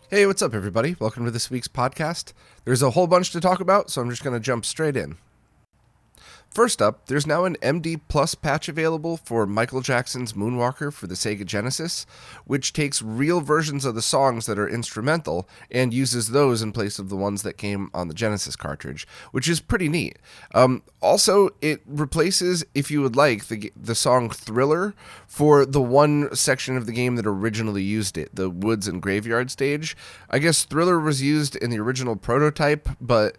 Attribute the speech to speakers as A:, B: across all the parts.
A: Hey, what's up, everybody? Welcome to this week's podcast. There's a whole bunch to talk about, so I'm just going to jump straight in. First up, there's now an MD Plus patch available for Michael Jackson's Moonwalker for the Sega Genesis, which takes real versions of the songs that are instrumental and uses those in place of the ones that came on the Genesis cartridge, which is pretty neat. Also, it replaces, if you would like, the song Thriller for the one section of the game that originally used it, the Woods and Graveyard stage. I guess Thriller was used in the original prototype, but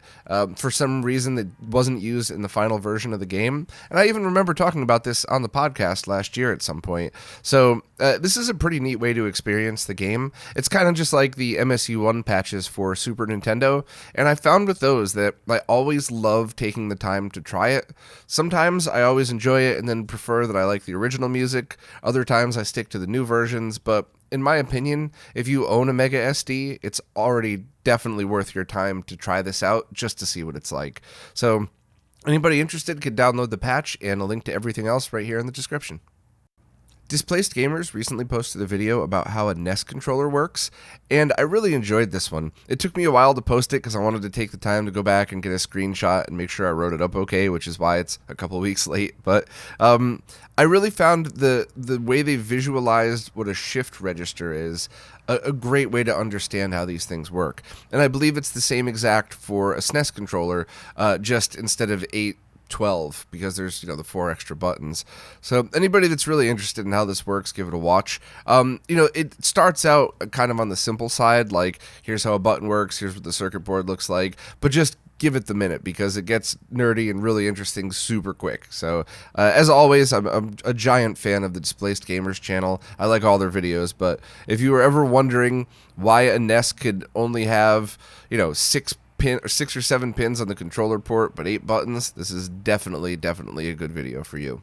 A: for some reason it wasn't used in the final version of the game. And I even remember talking about this on the podcast last year at some point. So this is a pretty neat way to experience the game. It's kind of just like the MSU1 patches for Super Nintendo, and I found with those that I always love taking the time to try it. Sometimes I always enjoy it and then prefer that I like the original music. Other times I stick to the new versions, but in my opinion, if you own a Mega SD, it's already definitely worth your time to try this out just to see what it's like. So anybody interested could download the patch, and a link to everything else right here in the description. Displaced Gamers recently posted a video about how a NES controller works, and I really enjoyed this one. It took me a while to post it because I wanted to take the time to go back and get a screenshot and make sure I wrote it up okay, which is why it's a couple weeks late. But I really found the way they visualized what a shift register is a great way to understand how these things work. And I believe it's the same exact for a SNES controller, just instead of 8-12, because there's the 4 extra buttons. So anybody that's really interested in how this works, give it a watch. It starts out kind of on the simple side, like here's how a button works, here's what the circuit board looks like, but just give it the minute because it gets nerdy and really interesting super quick. So as always, I'm a giant fan of the Displaced Gamers channel. I like all their videos, but if you were ever wondering why a NES could only have 6 or 7 pins on the controller port, but 8 buttons, this is definitely a good video for you.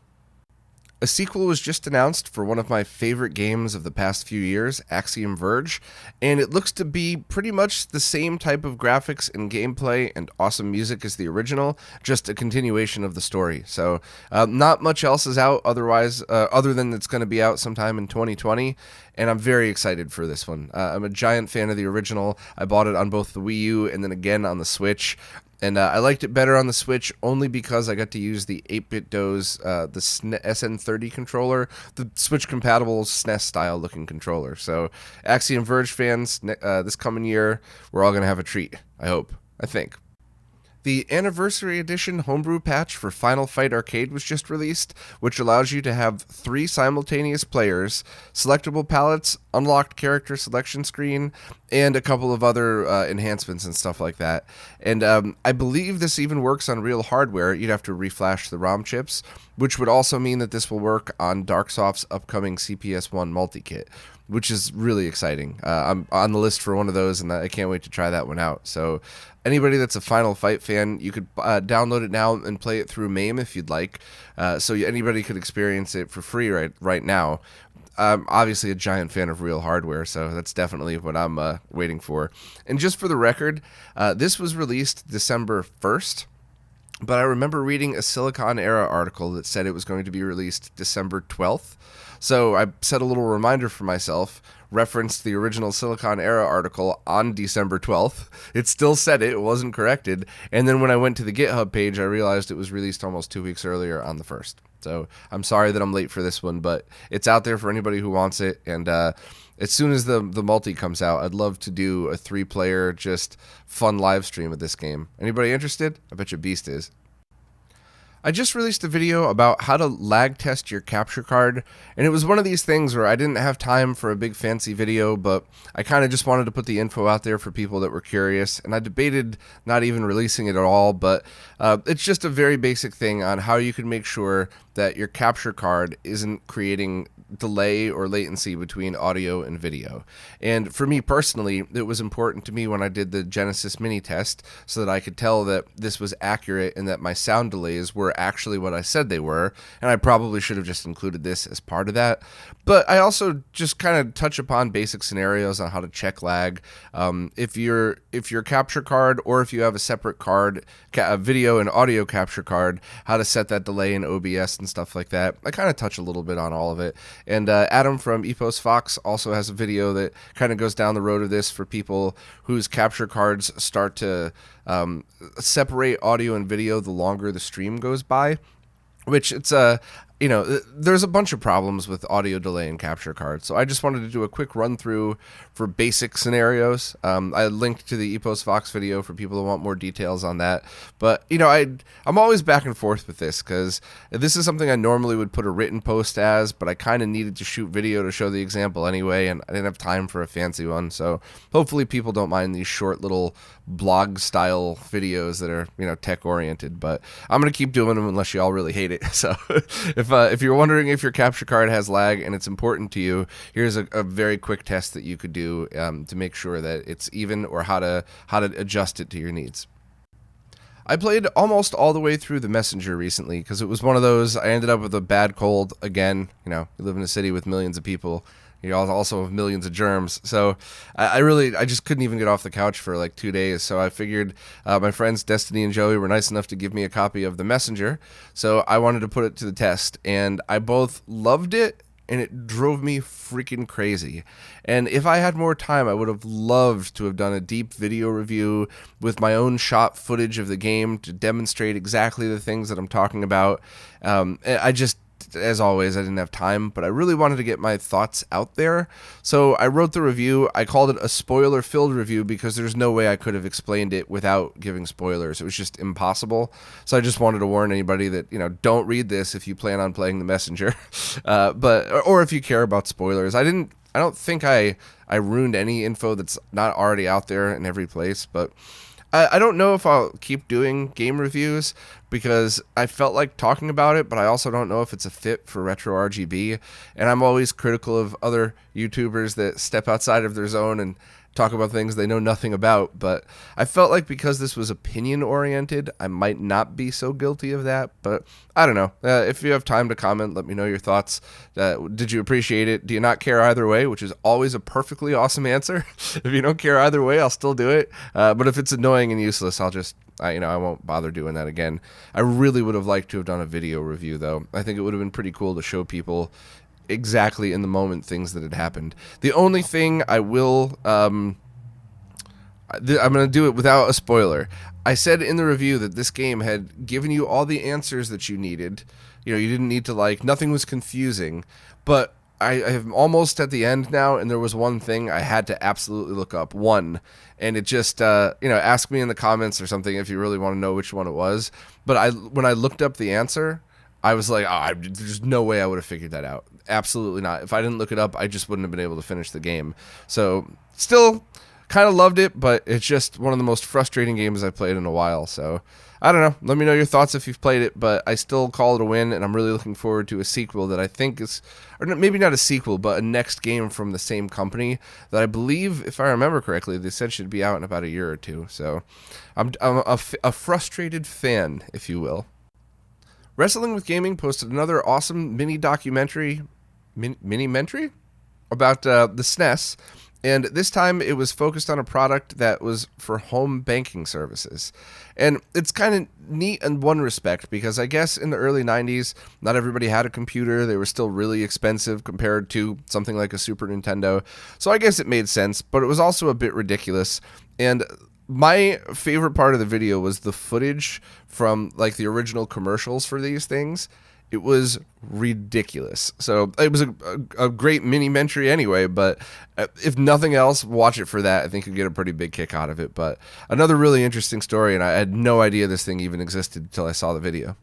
A: A sequel was just announced for one of my favorite games of the past few years, Axiom Verge, and it looks to be pretty much the same type of graphics and gameplay and awesome music as the original, just a continuation of the story. So not much else is out other than it's going to be out sometime in 2020, and I'm very excited for this one. I'm a giant fan of the original. I bought it on both the Wii U and then again on the Switch. And I liked it better on the Switch only because I got to use the 8-bit DOS, the SN30 controller, the Switch-compatible SNES-style looking controller. So, Axiom Verge fans, this coming year, we're all going to have a treat, I hope. I think. The Anniversary Edition Homebrew patch for Final Fight Arcade was just released, which allows you to have 3 simultaneous players, selectable palettes, unlocked character selection screen, and a couple of other enhancements and stuff like that. And I believe this even works on real hardware. You'd have to reflash the ROM chips, which would also mean that this will work on Darksoft's upcoming CPS1 multi-kit, which is really exciting. I'm on the list for one of those, and I can't wait to try that one out. So anybody that's a Final Fight fan, you could download it now and play it through MAME if you'd like. So anybody could experience it for free right now. I'm obviously a giant fan of real hardware, so that's definitely what I'm waiting for. And just for the record, this was released December 1st. But I remember reading a Silicon Era article that said it was going to be released December 12th. So I set a little reminder for myself, referenced the original Silicon Era article on December 12th. It still said it wasn't corrected. And then when I went to the GitHub page, I realized it was released almost 2 weeks earlier on the 1st. So I'm sorry that I'm late for this one, but it's out there for anybody who wants it. And as soon as the multi comes out, I'd love to do a 3-player, just fun live stream of this game. Anybody interested? I bet you Beast is. I just released a video about how to lag test your capture card, and it was one of these things where I didn't have time for a big fancy video, but I kind of just wanted to put the info out there for people that were curious, and I debated not even releasing it at all, but it's just a very basic thing on how you can make sure that your capture card isn't creating delay or latency between audio and video. And for me personally, it was important to me when I did the Genesis mini test so that I could tell that this was accurate and that my sound delays were actually what I said they were, and I probably should have just included this as part of that. But I also just kind of touch upon basic scenarios on how to check lag. If your capture card, or if you have a separate card, a video and audio capture card, how to set that delay in OBS and stuff like that. I kind of touch a little bit on all of it. And Adam from Epos Fox also has a video that kind of goes down the road of this for people whose capture cards start to separate audio and video the longer the stream goes by, which it's there's a bunch of problems with audio delay and capture cards. So I just wanted to do a quick run through for basic scenarios. I linked to the Epos Fox video for people who want more details on that. But, I'm always back and forth with this because this is something I normally would put a written post as, but I kind of needed to shoot video to show the example anyway, and I didn't have time for a fancy one. So hopefully people don't mind these short little blog style videos that are, tech oriented, but I'm going to keep doing them unless you all really hate it. So if you're wondering if your capture card has lag and it's important to you, here's a very quick test that you could do to make sure that it's even, or how to adjust it to your needs. I played almost all the way through the Messenger recently because it was one of those, I ended up with a bad cold again. You live in a city with millions of people. You also have millions of germs. So I just couldn't even get off the couch for like 2 days. So I figured my friends Destiny and Joey were nice enough to give me a copy of the Messenger. So I wanted to put it to the test. And I both loved it and it drove me freaking crazy. And if I had more time, I would have loved to have done a deep video review with my own shot footage of the game to demonstrate exactly the things that I'm talking about. As always, I didn't have time, but I really wanted to get my thoughts out there. So I wrote the review. I called it a spoiler-filled review because there's no way I could have explained it without giving spoilers. It was just impossible. So I just wanted to warn anybody that, don't read this if you plan on playing the Messenger, or if you care about spoilers. I don't think I ruined any info that's not already out there in every place, but I don't know if I'll keep doing game reviews because I felt like talking about it, but I also don't know if it's a fit for RetroRGB. And I'm always critical of other YouTubers that step outside of their zone and talk about things they know nothing about. But I felt like because this was opinion oriented, I might not be so guilty of that. But I don't know. If you have time to comment, let me know your thoughts. Did you appreciate it? Do you not care either way? Which is always a perfectly awesome answer. If you don't care either way, I'll still do it. But if it's annoying and useless, I'll just, I won't bother doing that again. I really would have liked to have done a video review, though. I think it would have been pretty cool to show people exactly in the moment things that had happened. The only thing I will, I'm going to do it without a spoiler. I said in the review that this game had given you all the answers that you needed. You didn't need to nothing was confusing, but I am almost at the end now, and there was one thing I had to absolutely look up. And it just, ask me in the comments or something if you really want to know which one it was. But when I looked up the answer, I was like, there's no way I would have figured that out. Absolutely not. If I didn't look it up, I just wouldn't have been able to finish the game. So still kind of loved it, but it's just one of the most frustrating games I've played in a while. So I don't know. Let me know your thoughts if you've played it, but I still call it a win, and I'm really looking forward to a sequel that I think is, or maybe not a sequel, but a next game from the same company that I believe, if I remember correctly, they said should be out in about a year or two. So I'm a frustrated fan, if you will. Wrestling with Gaming posted another awesome mini documentary, mini-mentary about the SNES, and this time it was focused on a product that was for home banking services. And it's kind of neat in one respect because I guess in the early 90s, not everybody had a computer. They were still really expensive compared to something like a Super Nintendo. So I guess it made sense, but it was also a bit ridiculous. And my favorite part of the video was the footage from the original commercials for these things. It was ridiculous. So it was a great mini-mentary anyway, but if nothing else, watch it for that. I think you'll get a pretty big kick out of it. But another really interesting story, and I had no idea this thing even existed until I saw the video.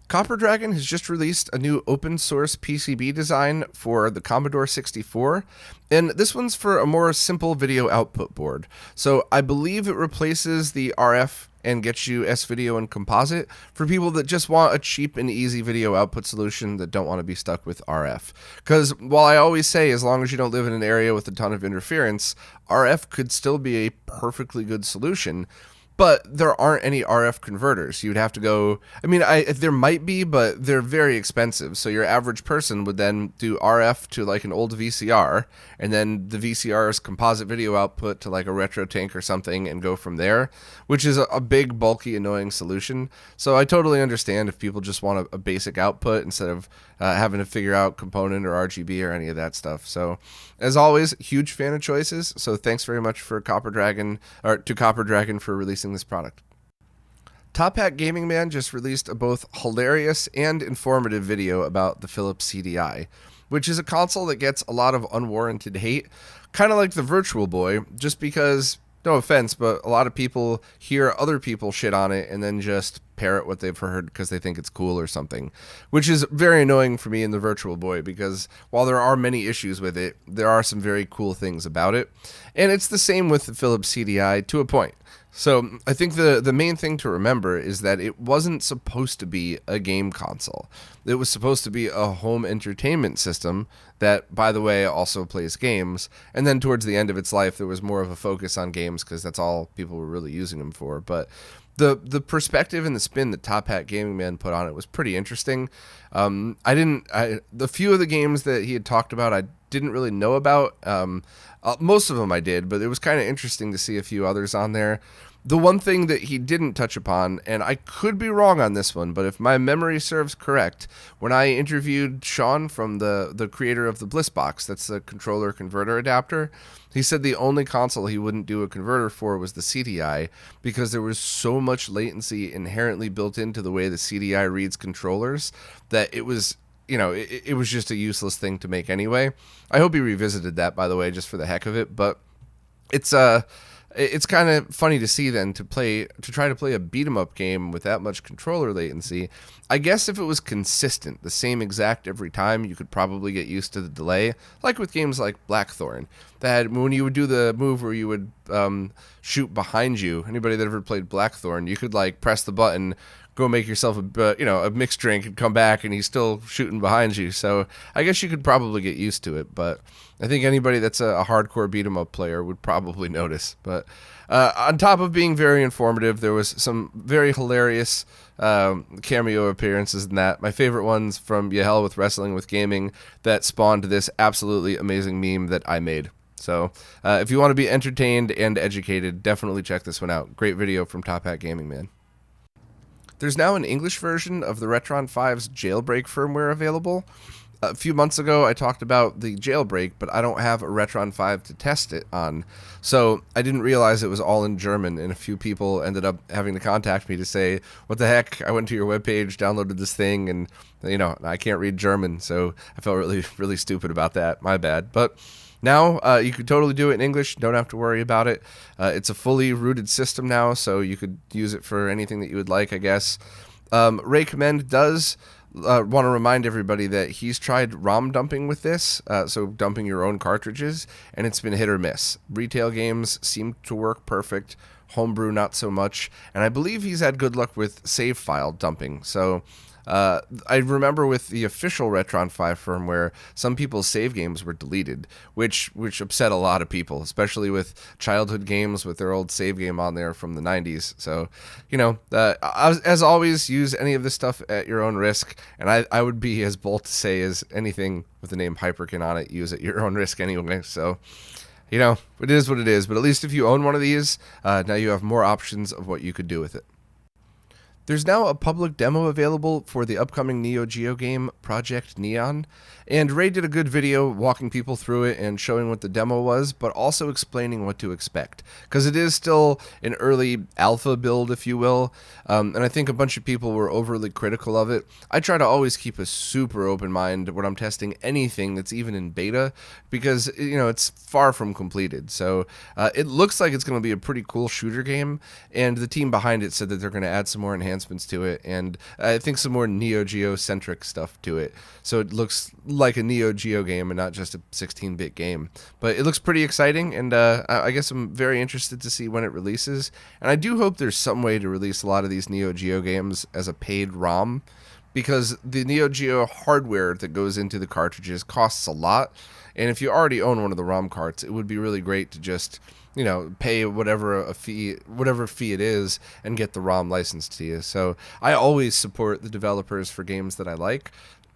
A: Copper Dragon has just released a new open source PCB design for the Commodore 64, and this one's for a more simple video output board. So I believe it replaces the RF and gets you S-Video and Composite for people that just want a cheap and easy video output solution that don't want to be stuck with RF. Because while I always say as long as you don't live in an area with a ton of interference, RF could still be a perfectly good solution. but there aren't any RF converters. You'd have to go. I mean, there might be, but they're very expensive. So your average person would then do RF to like an old VCR, and then the VCR's composite video output to like a RetroTINK or something, and go from there, which is a big, bulky, annoying solution. So I totally understand if people just want a basic output instead of having to figure out component or RGB or any of that stuff. So, as always, huge fan of choices. So thanks very much for Copper Dragon for releasing this product. Top Hat Gaming Man just released a both hilarious and informative video about the Philips CDI, which is a console that gets a lot of unwarranted hate, kind of like the Virtual Boy, just because, no offense, but a lot of people hear other people shit on it and then just parrot what they've heard because they think it's cool or something, which is very annoying for me in the Virtual Boy, because while there are many issues with it, there are some very cool things about it. And it's the same with the Philips CDI to a point. So I think the main thing to remember is that it wasn't supposed to be a game console. It was supposed to be a home entertainment system that, by the way, also plays games. And then towards the end of its life, there was more of a focus on games because that's all people were really using them for. But the perspective and the spin that Top Hat Gaming Man put on it was pretty interesting. The few of the games that he had talked about, I didn't really know about. Most of them I did, but it was kind of interesting to see a few others on there. The one thing that he didn't touch upon, and I could be wrong on this one, but if my memory serves correct, when I interviewed Sean from the creator of the BlissBox, that's the controller converter adapter, he said the only console he wouldn't do a converter for was the CDI, because there was so much latency inherently built into the way the CDI reads controllers that it was, it was just a useless thing to make anyway. I hope he revisited that, by the way, just for the heck of it, but it's kind of funny to see then to try to play a beat 'em up game with that much controller latency. I guess if it was consistent, the same exact every time, you could probably get used to the delay, like with games like Blackthorn, that when you would do the move where you would shoot behind you, anybody that ever played Blackthorn, you could like press the button, go make yourself a mixed drink, and come back and he's still shooting behind you. So I guess you could probably get used to it, but I think anybody that's a hardcore beat 'em up player would probably notice. But on top of being very informative, there was some very hilarious cameo appearances in that. My favorite ones from Yahel with Wrestling with Gaming that spawned this absolutely amazing meme that I made. So if you want to be entertained and educated, definitely check this one out. Great video from Top Hat Gaming Man. There's now an English version of the Retron 5's Jailbreak firmware available. A few months ago, I talked about the Jailbreak, but I don't have a Retron 5 to test it on, so I didn't realize it was all in German, and a few people ended up having to contact me to say, what the heck, I went to your webpage, downloaded this thing, and, I can't read German, so I felt really, really stupid about that. My bad. But now, you could totally do it in English. Don't have to worry about it. It's a fully rooted system now, so you could use it for anything that you would like, I guess. Ray Commend does want to remind everybody that he's tried ROM dumping with this, so dumping your own cartridges, and it's been hit or miss. Retail games seem to work perfect. Homebrew, not so much. And I believe he's had good luck with save file dumping. So I remember with the official Retron 5 firmware, some people's save games were deleted, which upset a lot of people, especially with childhood games with their old save game on there from the 90s. So, as always, use any of this stuff at your own risk, and I would be as bold to say as anything with the name Hyperkin on it, use at your own risk anyway. So, it is what it is, but at least if you own one of these, now you have more options of what you could do with it. There's now a public demo available for the upcoming Neo Geo game Project Neon, and Ray did a good video walking people through it and showing what the demo was, but also explaining what to expect, because it is still an early alpha build, if you will, and I think a bunch of people were overly critical of it. I try to always keep a super open mind when I'm testing anything that's even in beta, because, it's far from completed, so it looks like it's going to be a pretty cool shooter game, and the team behind it said that they're going to add some more enhancements to it, and I think some more Neo Geo centric stuff to it, so it looks like a Neo Geo game and not just a 16-bit game. But it looks pretty exciting, and I guess I'm very interested to see when it releases, and I do hope there's some way to release a lot of these Neo Geo games as a paid ROM, because the Neo Geo hardware that goes into the cartridges costs a lot. And if you already own one of the ROM carts, it would be really great to just, pay whatever fee it is and get the ROM licensed to you. So I always support the developers for games that I like.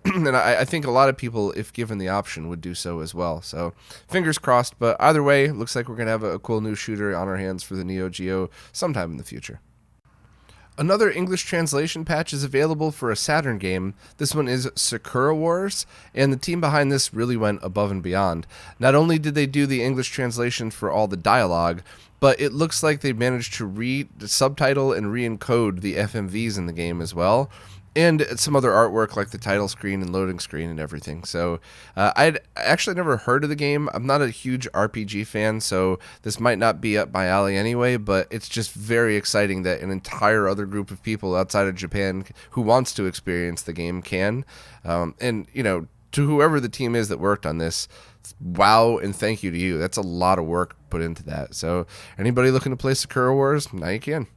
A: And I think a lot of people, if given the option, would do so as well. So fingers crossed. But either way, looks like we're going to have a cool new shooter on our hands for the Neo Geo sometime in the future. Another English translation patch is available for a Saturn game. This one is Sakura Wars, and the team behind this really went above and beyond. Not only did they do the English translation for all the dialogue, but it looks like they managed to subtitle and re-encode the FMVs in the game as well, and some other artwork like the title screen and loading screen and everything. So I'd actually never heard of the game. I'm not a huge RPG fan, so this might not be up my alley anyway, but it's just very exciting that an entire other group of people outside of Japan who wants to experience the game can. And, to whoever the team is that worked on this, wow and thank you to you. That's a lot of work put into that. So anybody looking to play Sakura Wars, now you can.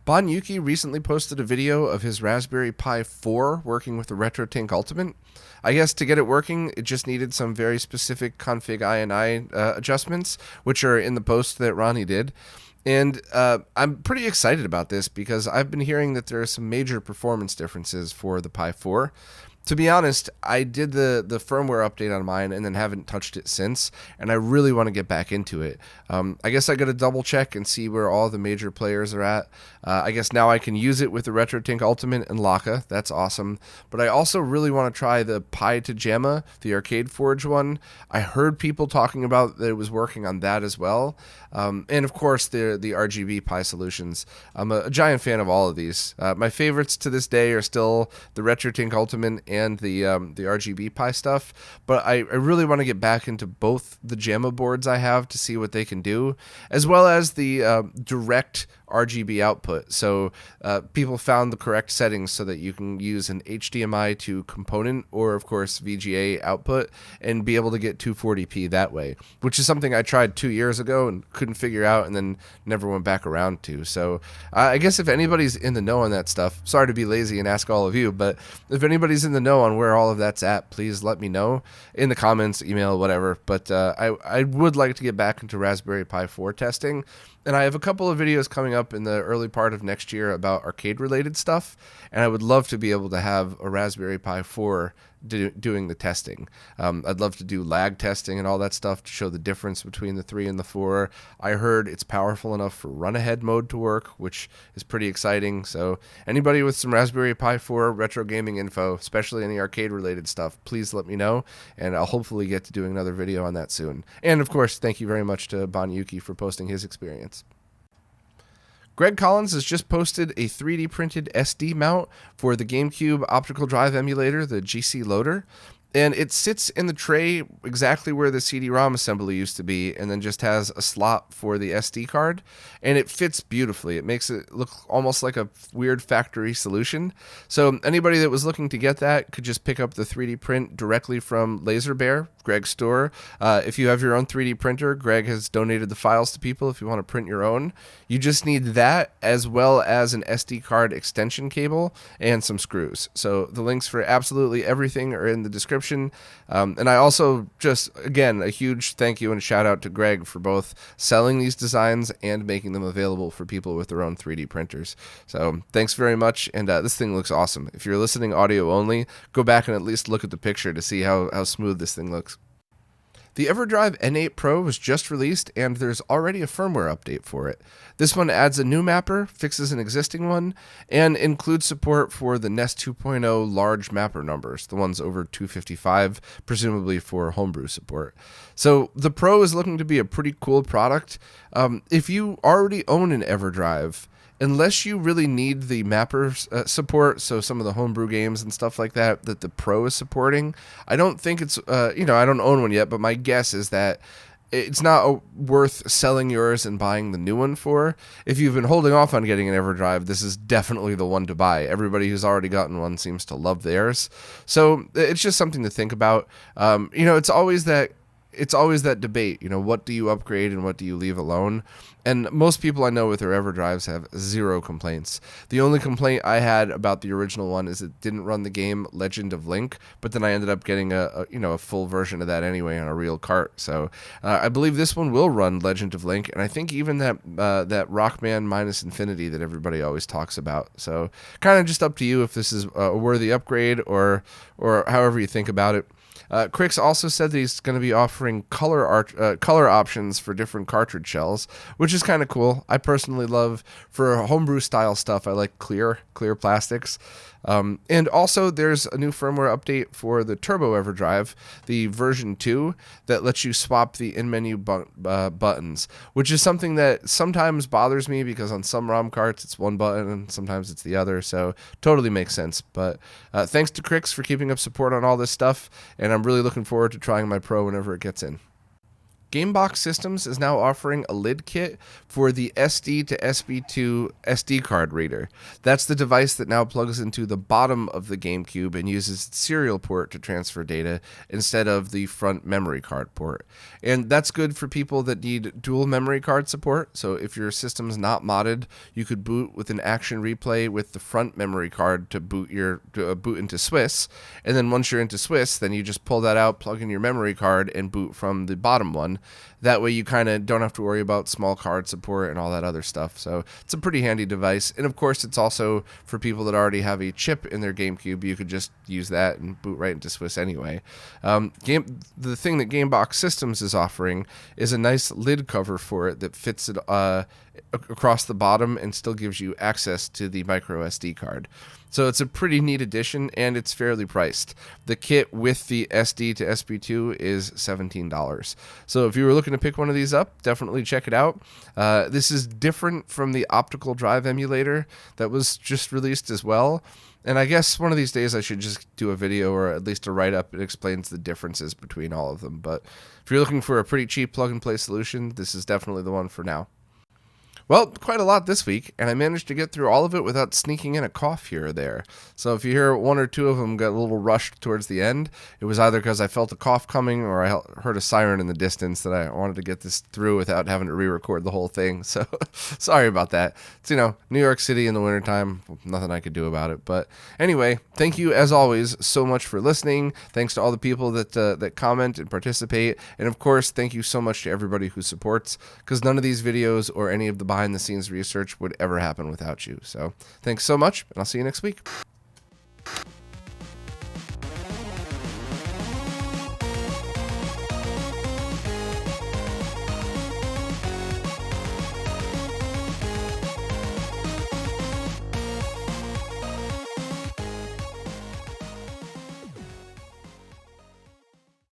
A: Bon Yuki recently posted a video of his Raspberry Pi 4 working with the RetroTINK Ultimate. I guess to get it working, it just needed some very specific config INI adjustments, which are in the post that Ronnie did. And I'm pretty excited about this because I've been hearing that there are some major performance differences for the Pi 4. To be honest, I did the firmware update on mine and then haven't touched it since, and I really want to get back into it. I guess I got to double check and see where all the major players are at. I guess now I can use it with the RetroTINK Ultimate and Laka. That's awesome. But I also really want to try the Pi to Jamma, the Arcade Forge one. I heard people talking about that it was working on that as well. And of course, the RGB Pi solutions. I'm a giant fan of all of these. My favorites to this day are still the RetroTINK Ultimate and the RGB Pi stuff, but I really want to get back into both the JAMA boards I have to see what they can do, as well as the direct RGB output. So people found the correct settings so that you can use an HDMI to component or, of course, VGA output and be able to get 240p that way, which is something I tried 2 years ago and couldn't figure out and then never went back around to. So I guess if anybody's in the know on that stuff, sorry to be lazy and ask all of you, but if anybody's in the know on where all of that's at, please let me know in the comments, email, whatever. But I would like to get back into Raspberry Pi 4 testing. And I have a couple of videos coming up in the early part of next year about arcade-related stuff, and I would love to be able to have a Raspberry Pi 4 doing the testing. I'd love to do lag testing and all that stuff to show the difference between the 3 and the 4. I heard it's powerful enough for run-ahead mode to work, which is pretty exciting. So anybody with some Raspberry Pi 4 retro gaming info, especially any arcade-related stuff, please let me know, and I'll hopefully get to doing another video on that soon. And of course, thank you very much to Bon Yuki for posting his experience. Greg Collins has just posted a 3D printed SD mount for the GameCube optical drive emulator, the GC Loader, and it sits in the tray exactly where the CD-ROM assembly used to be, and then just has a slot for the SD card, and it fits beautifully. It makes it look almost like a weird factory solution. So anybody that was looking to get that could just pick up the 3D print directly from Laser Bear, Greg's store. If you have your own 3D printer, Greg has donated the files to people if you want to print your own. You just need that as well as an SD card extension cable and some screws. So the links for absolutely everything are in the description. And I also just, again, a huge thank you and a shout out to Greg for both selling these designs and making them available for people with their own 3D printers. So thanks very much. And this thing looks awesome. If you're listening audio only, go back and at least look at the picture to see how smooth this thing looks. The EverDrive N8 Pro was just released, and there's already a firmware update for it. This one adds a new mapper, fixes an existing one, and includes support for the NES 2.0 large mapper numbers, the ones over 255, presumably for Homebrew support. So the Pro is looking to be a pretty cool product. If you already own an EverDrive, unless you really need the mapper support, so some of the homebrew games and stuff like that the Pro is supporting, I don't think it's, I don't own one yet, but my guess is that it's not worth selling yours and buying the new one for. If you've been holding off on getting an EverDrive, this is definitely the one to buy. Everybody who's already gotten one seems to love theirs. So it's just something to think about. It's always that it's always that debate, what do you upgrade and what do you leave alone? And most people I know with their EverDrives have zero complaints. The only complaint I had about the original one is it didn't run the game Legend of Link, but then I ended up getting a full version of that anyway on a real cart. So I believe this one will run Legend of Link, and I think even that Rockman Minus Infinity that everybody always talks about. So kind of just up to you if this is a worthy upgrade or however you think about it. Crix also said that he's going to be offering color options for different cartridge shells, which is kind of cool. I personally love, for homebrew style stuff, I like clear plastics. And also there's a new firmware update for the Turbo EverDrive, the version 2, that lets you swap the in-menu buttons, which is something that sometimes bothers me because on some ROM carts it's one button and sometimes it's the other, so totally makes sense. But thanks to Crix for keeping up support on all this stuff, and I'm really looking forward to trying my Pro whenever it gets in. Gamebox Systems is now offering a lid kit for the SD to SB2 SD card reader. That's the device that now plugs into the bottom of the GameCube and uses its serial port to transfer data instead of the front memory card port. And that's good for people that need dual memory card support. So if your system's not modded, you could boot with an Action Replay with the front memory card to boot into Swiss. And then once you're into Swiss, then you just pull that out, plug in your memory card, and boot from the bottom one. That way you kind of don't have to worry about small card support and all that other stuff. So it's a pretty handy device. And of course, it's also for people that already have a chip in their GameCube. You could just use that and boot right into Swiss anyway. The thing that Gamebox Systems is offering is a nice lid cover for it that fits it across the bottom and still gives you access to the micro SD card. So it's a pretty neat addition, and it's fairly priced. The kit with the SD to SB2 is $17. So if you were looking to pick one of these up, definitely check it out. This is different from the optical drive emulator that was just released as well. And I guess one of these days I should just do a video or at least a write-up that explains the differences between all of them. But if you're looking for a pretty cheap plug-and-play solution, this is definitely the one for now. Well, quite a lot this week, and I managed to get through all of it without sneaking in a cough here or there. So if you hear one or two of them get a little rushed towards the end, it was either because I felt a cough coming or I heard a siren in the distance that I wanted to get this through without having to re-record the whole thing. So sorry about that. It's, New York City in the wintertime, nothing I could do about it. But anyway, thank you as always so much for listening. Thanks to all the people that comment and participate. And of course, thank you so much to everybody who supports, because none of these videos or any of the behind the scenes research would ever happen without you. So thanks so much, and I'll see you next week.